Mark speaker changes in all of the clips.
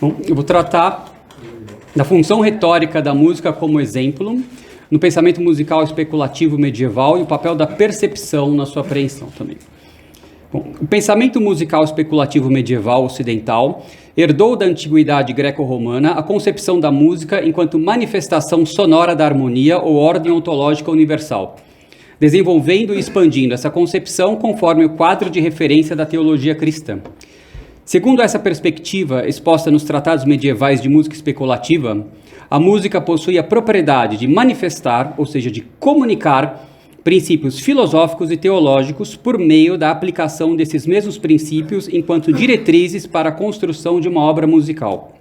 Speaker 1: Bom, eu vou tratar da função retórica da música como exemplo no pensamento musical especulativo medieval e o papel da percepção na sua apreensão também. Bom, o pensamento musical especulativo medieval ocidental herdou da antiguidade greco-romana a concepção da música enquanto manifestação sonora da harmonia ou ordem ontológica universal, desenvolvendo e expandindo essa concepção conforme o quadro de referência da teologia cristã. Segundo essa perspectiva exposta nos tratados medievais de música especulativa, a música possui a propriedade de manifestar, ou seja, de comunicar, princípios filosóficos e teológicos por meio da aplicação desses mesmos princípios enquanto diretrizes para a construção de uma obra musical.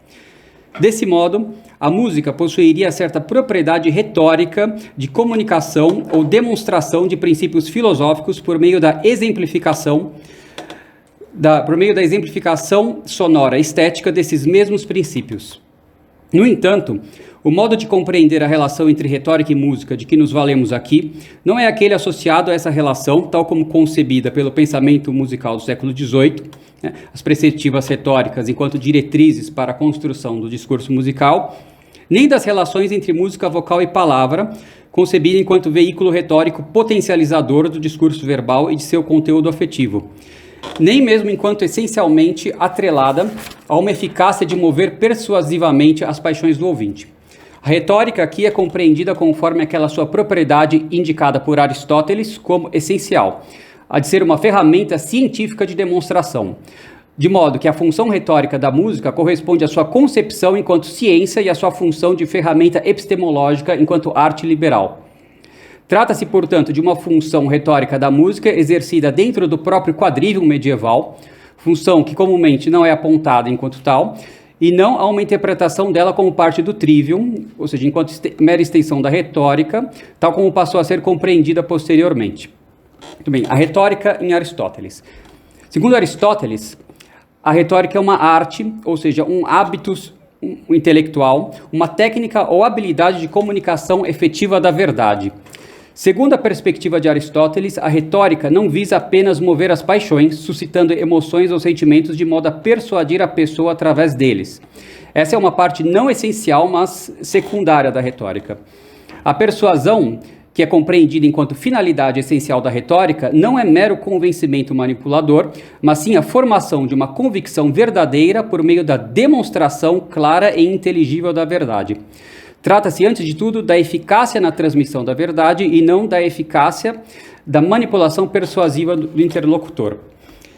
Speaker 1: Desse modo, a música possuiria certa propriedade retórica de comunicação ou demonstração de princípios filosóficos por meio da exemplificação sonora estética desses mesmos princípios. No entanto, o modo de compreender a relação entre retórica e música de que nos valemos aqui não é aquele associado a essa relação, tal como concebida pelo pensamento musical do século XVIII, as perspectivas retóricas enquanto diretrizes para a construção do discurso musical, nem das relações entre música vocal e palavra, concebida enquanto veículo retórico potencializador do discurso verbal e de seu conteúdo afetivo, nem mesmo enquanto essencialmente atrelada a uma eficácia de mover persuasivamente as paixões do ouvinte. A retórica aqui é compreendida conforme aquela sua propriedade indicada por Aristóteles como essencial, a de ser uma ferramenta científica de demonstração, de modo que a função retórica da música corresponde à sua concepção enquanto ciência e à sua função de ferramenta epistemológica enquanto arte liberal. Trata-se, portanto, de uma função retórica da música exercida dentro do próprio quadrívio medieval, função que comumente não é apontada enquanto tal, e não há uma interpretação dela como parte do trivium, ou seja, enquanto mera extensão da retórica, tal como passou a ser compreendida posteriormente. Muito bem, a retórica em Aristóteles. Segundo Aristóteles, a retórica é uma arte, ou seja, um hábitus intelectual, uma técnica ou habilidade de comunicação efetiva da verdade. Segundo a perspectiva de Aristóteles, a retórica não visa apenas mover as paixões, suscitando emoções ou sentimentos de modo a persuadir a pessoa através deles. Essa é uma parte não essencial, mas secundária da retórica. A persuasão, que é compreendida enquanto finalidade essencial da retórica, não é mero convencimento manipulador, mas sim a formação de uma convicção verdadeira por meio da demonstração clara e inteligível da verdade. Trata-se, antes de tudo, da eficácia na transmissão da verdade e não da eficácia da manipulação persuasiva do interlocutor.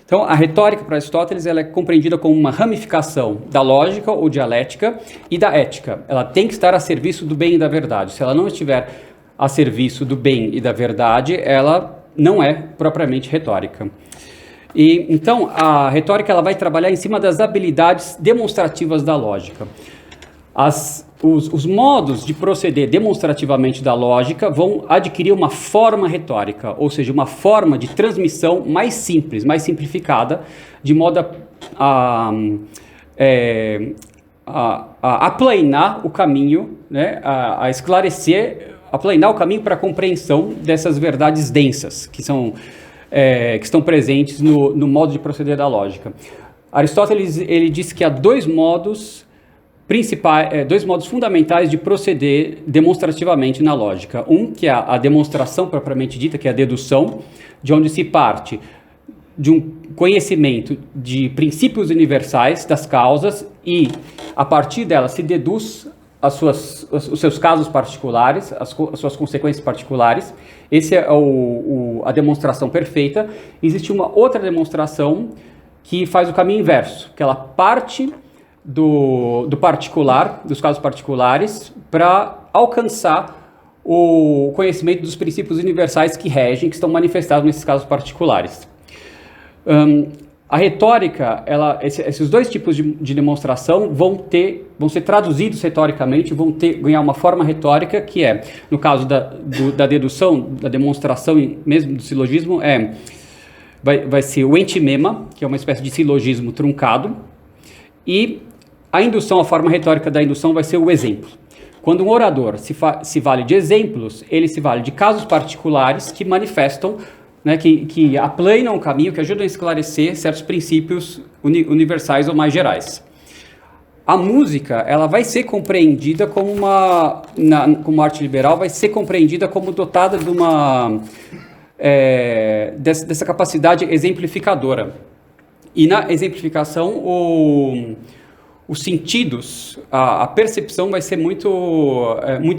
Speaker 1: Então, a retórica para Aristóteles ela é compreendida como uma ramificação da lógica ou dialética e da ética. Ela tem que estar a serviço do bem e da verdade. Se ela não estiver a serviço do bem e da verdade, ela não é propriamente retórica. E, então, a retórica ela vai trabalhar em cima das habilidades demonstrativas da lógica. Os modos de proceder demonstrativamente da lógica vão adquirir uma forma retórica, ou seja, uma forma de transmissão mais simples, mais simplificada, de modo a aplainar o caminho, né, a esclarecer, aplainar o caminho para a compreensão dessas verdades densas que estão presentes no modo de proceder da lógica. Aristóteles ele diz que há dois modos fundamentais de proceder demonstrativamente na lógica. Um, que é a demonstração propriamente dita, que é a dedução, de onde se parte de um conhecimento de princípios universais das causas e, a partir dela, se deduz os seus casos particulares, as suas consequências particulares. Essa é a demonstração perfeita. Existe uma outra demonstração que faz o caminho inverso, que ela parte do particular, dos casos particulares, para alcançar o conhecimento dos princípios universais que regem, que estão manifestados nesses casos particulares. A retórica, esses dois tipos de demonstração vão ser traduzidos retoricamente, ganhar uma forma retórica que é, no caso da dedução, da demonstração mesmo do silogismo, vai ser o entimema, que é uma espécie de silogismo truncado, e a indução, a forma retórica da indução vai ser o exemplo. Quando um orador se vale de exemplos, ele se vale de casos particulares que manifestam, né, que aplanam o caminho, que ajudam a esclarecer certos princípios universais ou mais gerais. a música, ela vai ser compreendida como como arte liberal, vai ser compreendida como dotada de dessa capacidade exemplificadora. E na exemplificação, os sentidos, a percepção vai ser muito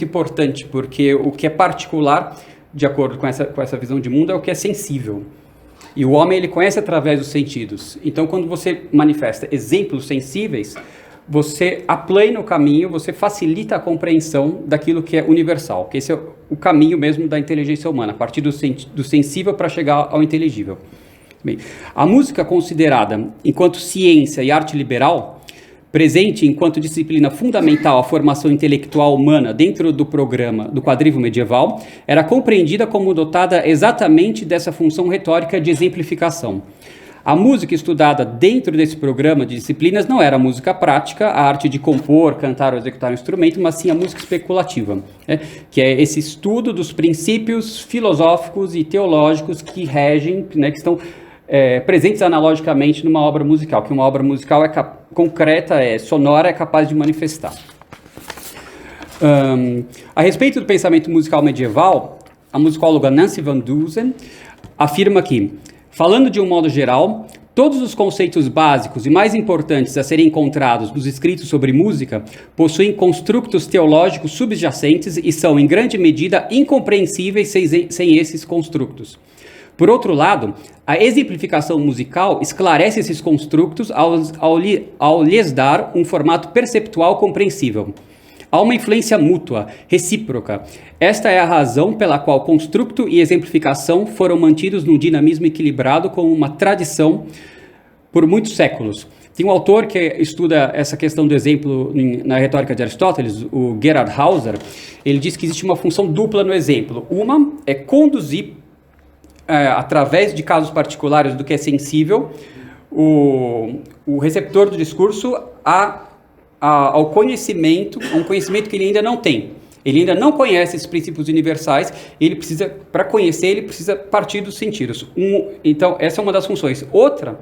Speaker 1: importante, porque o que é particular, de acordo com essa visão de mundo, é o que é sensível. E o homem, ele conhece através dos sentidos. Então, quando você manifesta exemplos sensíveis, você aplana o caminho, você facilita a compreensão daquilo que é universal, que esse é o caminho mesmo da inteligência humana, a partir do sensível para chegar ao inteligível. Bem, a música considerada enquanto ciência e arte liberal, presente enquanto disciplina fundamental à formação intelectual humana dentro do programa do quadrívio medieval, era compreendida como dotada exatamente dessa função retórica de exemplificação. A música estudada dentro desse programa de disciplinas não era a música prática, a arte de compor, cantar ou executar um instrumento, mas sim a música especulativa, que é esse estudo dos princípios filosóficos e teológicos que regem, que estão presentes analogicamente numa obra musical, que uma obra musical concreta, sonora, é capaz de manifestar. A respeito do pensamento musical medieval, a musicóloga Nancy Van Dusen afirma que, falando de um modo geral, todos os conceitos básicos e mais importantes a serem encontrados nos escritos sobre música possuem construtos teológicos subjacentes e são, em grande medida, incompreensíveis sem esses construtos. Por outro lado, a exemplificação musical esclarece esses construtos ao lhes dar um formato perceptual compreensível. Há uma influência mútua, recíproca. Esta é a razão pela qual construto e exemplificação foram mantidos num dinamismo equilibrado como uma tradição por muitos séculos. Tem um autor que estuda essa questão do exemplo na retórica de Aristóteles, o Gerhard Hauser. Ele diz que existe uma função dupla no exemplo. Uma é conduzir através de casos particulares do que é sensível, o receptor do discurso ao conhecimento, a um conhecimento que ele ainda não tem. Ele ainda não conhece esses princípios universais, para conhecer, ele precisa partir dos sentidos. Então, essa é uma das funções. Outra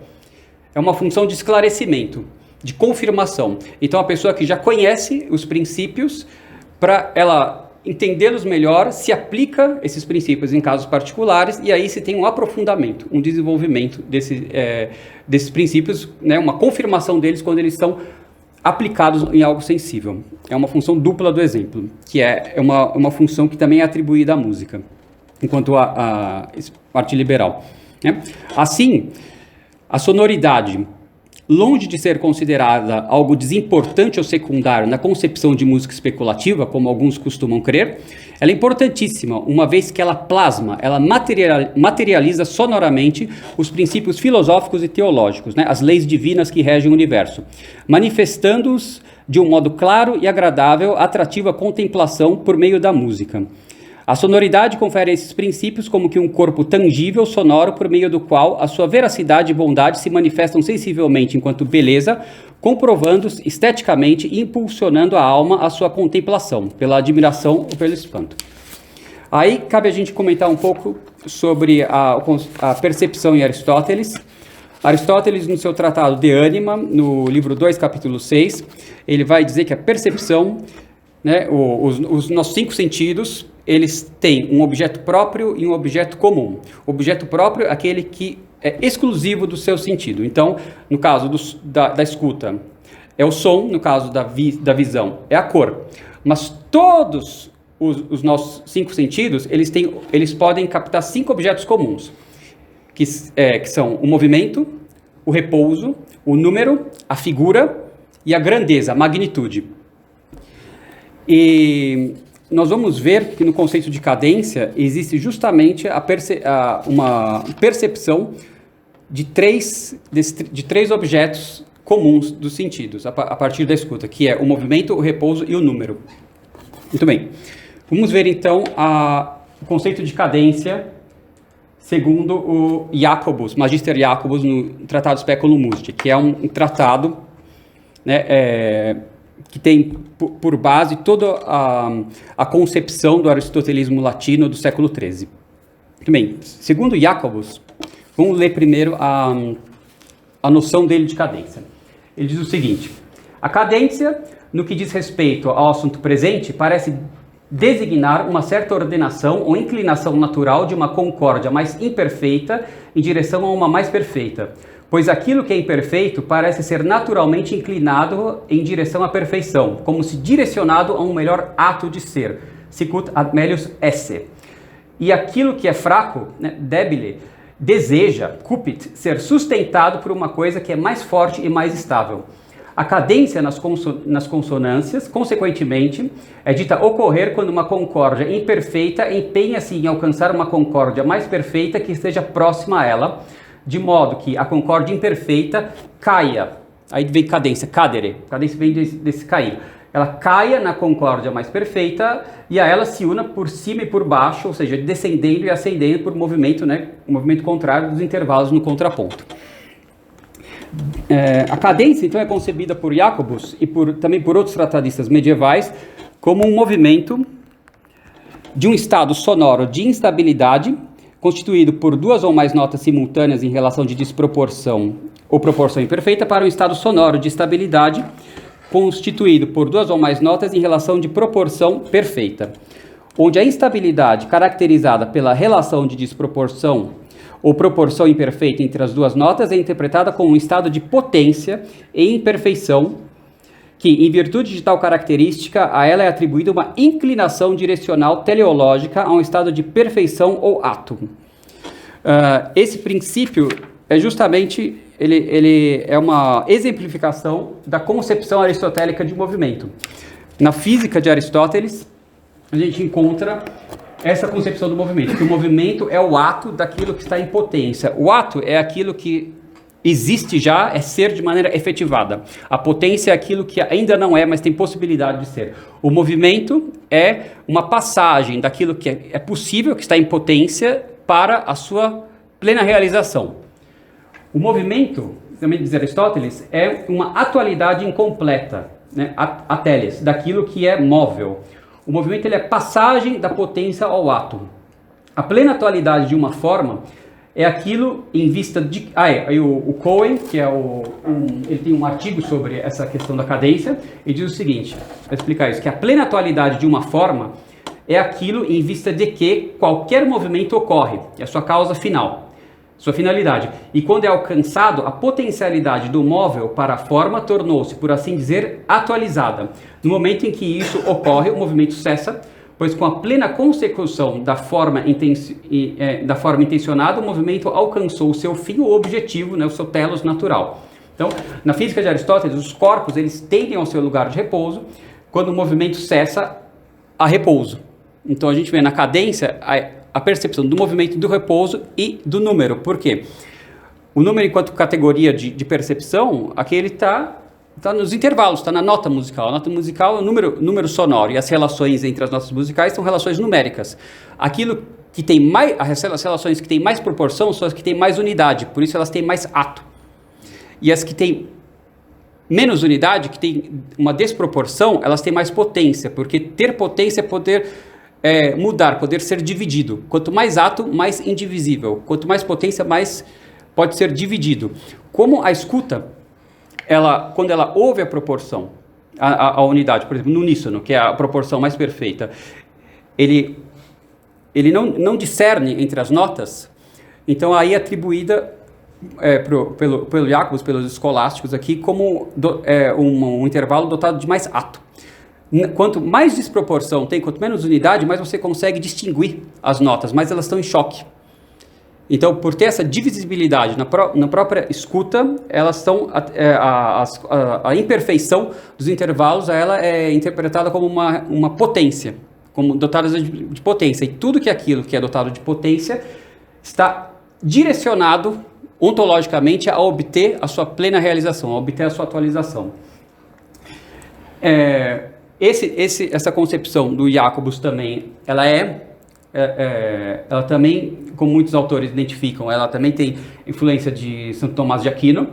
Speaker 1: é uma função de esclarecimento, de confirmação. Então, a pessoa que já conhece os princípios, para ela entendê-los melhor, se aplica esses princípios em casos particulares e aí se tem um aprofundamento, um desenvolvimento desses princípios, uma confirmação deles quando eles são aplicados em algo sensível. É uma função dupla do exemplo, que é uma função que também é atribuída à música, enquanto a arte liberal. Assim, a sonoridade, longe de ser considerada algo desimportante ou secundário na concepção de música especulativa, como alguns costumam crer, ela é importantíssima, uma vez que ela plasma, ela materializa sonoramente os princípios filosóficos e teológicos, as leis divinas que regem o universo, manifestando-os de um modo claro e agradável, atrativo à contemplação por meio da música. A sonoridade confere a esses princípios como que um corpo tangível, sonoro, por meio do qual a sua veracidade e bondade se manifestam sensivelmente enquanto beleza, comprovando-os esteticamente e impulsionando a alma à sua contemplação, pela admiração ou pelo espanto. Aí cabe a gente comentar um pouco sobre a percepção em Aristóteles. Aristóteles, no seu tratado De Anima, no livro 2, capítulo 6, ele vai dizer que a percepção, os nossos 5 sentidos, eles têm um objeto próprio e um objeto comum. O objeto próprio é aquele que é exclusivo do seu sentido. Então, no caso da escuta, é o som, no caso da visão, é a cor. Mas todos os nossos 5 sentidos, eles podem captar 5 objetos comuns, que são o movimento, o repouso, o número, a figura e a grandeza, a magnitude. E nós vamos ver que no conceito de cadência existe justamente uma percepção de três objetos comuns dos sentidos, a partir da escuta, que é o movimento, o repouso e o número. Muito bem. Vamos ver então o conceito de cadência segundo o Jacobus, Magister Jacobus, no Tratado Speculum Mundi, que é um tratado, que tem por base toda a concepção do aristotelismo latino do século XIII. Muito bem, segundo Jacobus, vamos ler primeiro a noção dele de cadência. Ele diz o seguinte: A cadência, no que diz respeito ao assunto presente, parece designar uma certa ordenação ou inclinação natural de uma concórdia mais imperfeita em direção a uma mais perfeita, pois aquilo que é imperfeito parece ser naturalmente inclinado em direção à perfeição, como se direcionado a um melhor ato de ser, sicut ad melius esse. E aquilo que é fraco, né, debile, deseja, cupit, ser sustentado por uma coisa que é mais forte e mais estável. A cadência nas consonâncias, consequentemente, é dita ocorrer quando uma concórdia imperfeita empenha-se em alcançar uma concórdia mais perfeita que esteja próxima a ela, de modo que a concórdia imperfeita caia. Aí vem cadência, cadere. Cadência vem desse cair. Ela caia na concórdia mais perfeita e a ela se una por cima e por baixo, ou seja, descendendo e ascendendo por movimento, né, o movimento contrário dos intervalos no contraponto. A cadência, então, é concebida por Jacobus e também por outros tratadistas medievais como um movimento de um estado sonoro de instabilidade, constituído por duas ou mais notas simultâneas em relação de desproporção ou proporção imperfeita, para um estado sonoro de estabilidade, constituído por duas ou mais notas em relação de proporção perfeita, onde a instabilidade, caracterizada pela relação de desproporção ou proporção imperfeita entre as duas notas, é interpretada como um estado de potência e imperfeição, que, em virtude de tal característica, a ela é atribuída uma inclinação direcional teleológica a um estado de perfeição ou ato. Esse princípio é justamente, ele é uma exemplificação da concepção aristotélica de movimento. Na física de Aristóteles, a gente encontra essa concepção do movimento, que o movimento é o ato daquilo que está em potência. O ato é aquilo que existe já, é ser de maneira efetivada. A potência é aquilo que ainda não é, mas tem possibilidade de ser. O movimento é uma passagem daquilo que é possível, que está em potência, para a sua plena realização. O movimento, também diz Aristóteles, é uma atualidade incompleta, né? Ateles, daquilo que é móvel. O movimento ele é passagem da potência ao ato. A plena atualidade de uma forma é aquilo em vista de... o Cohen, que é ele tem um artigo sobre essa questão da cadência, e diz o seguinte, para explicar isso, que a plena atualidade de uma forma é aquilo em vista de que qualquer movimento ocorre, é a sua causa final, sua finalidade. E quando é alcançado, a potencialidade do móvel para a forma tornou-se, por assim dizer, atualizada. No momento em que isso ocorre, o movimento cessa, pois com a plena consecução da forma intencionada, o movimento alcançou o seu fim, o objetivo, né, o seu telos natural. Então, na física de Aristóteles, os corpos eles tendem ao seu lugar de repouso, quando o movimento cessa, a repouso. Então, a gente vê na cadência a percepção do movimento, do repouso e do número. Por quê? O número, enquanto categoria de percepção, aqui ele está nos intervalos, está na nota musical. A nota musical é o número sonoro, e as relações entre as notas musicais são relações numéricas. Aquilo que tem mais, as relações que têm mais proporção são as que têm mais unidade, por isso elas têm mais ato. E as que têm menos unidade, que têm uma desproporção, elas têm mais potência, porque ter potência é poder mudar, poder ser dividido. Quanto mais ato, mais indivisível. Quanto mais potência, mais pode ser dividido. Como a escuta, quando ela ouve a proporção, a unidade, por exemplo, no uníssono, que é a proporção mais perfeita, ele não discerne entre as notas, então aí é atribuída pelo Jacobus, pelos escolásticos aqui, como um intervalo dotado de mais ato. Quanto mais desproporção tem, quanto menos unidade, mais você consegue distinguir as notas, mais elas estão em choque. Então, por ter essa divisibilidade na própria escuta, elas estão a imperfeição dos intervalos, ela é interpretada como uma potência, como dotada de potência. E tudo que aquilo que é dotado de potência está direcionado ontologicamente a obter a sua plena realização, a obter a sua atualização. Essa concepção do Jacobus também, ela também, como muitos autores identificam, ela também tem influência de Santo Tomás de Aquino.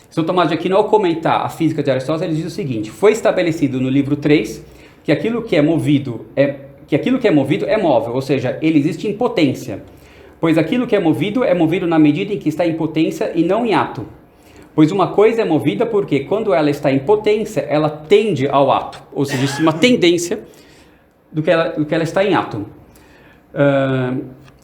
Speaker 1: Santo Tomás de Aquino, ao comentar a física de Aristóteles, diz o seguinte: foi estabelecido no livro 3 que aquilo que é movido é móvel, ou seja, ele existe em potência, pois aquilo que é movido na medida em que está em potência e não em ato. Pois uma coisa é movida porque quando ela está em potência, ela tende ao ato, ou seja, existe uma tendência do que ela está em ato.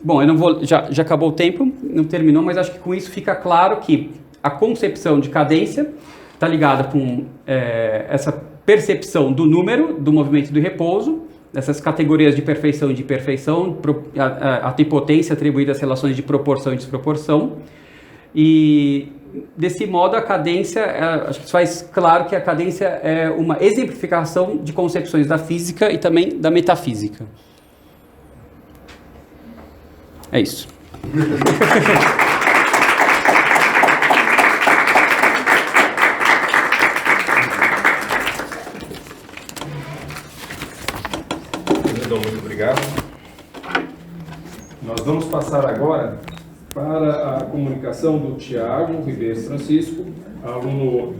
Speaker 1: Bom, eu não vou, já acabou o tempo, não terminou, mas acho que com isso fica claro que a concepção de cadência está ligada com essa percepção do número, do movimento e do repouso, dessas categorias de perfeição e de imperfeição, a potência atribuída às relações de proporção e desproporção. E desse modo a cadência, acho que isso faz claro que a cadência é uma exemplificação de concepções da física e também da metafísica. É isso.
Speaker 2: Muito obrigado. Nós vamos passar agora para a comunicação do Tiago Ribeiro Francisco, aluno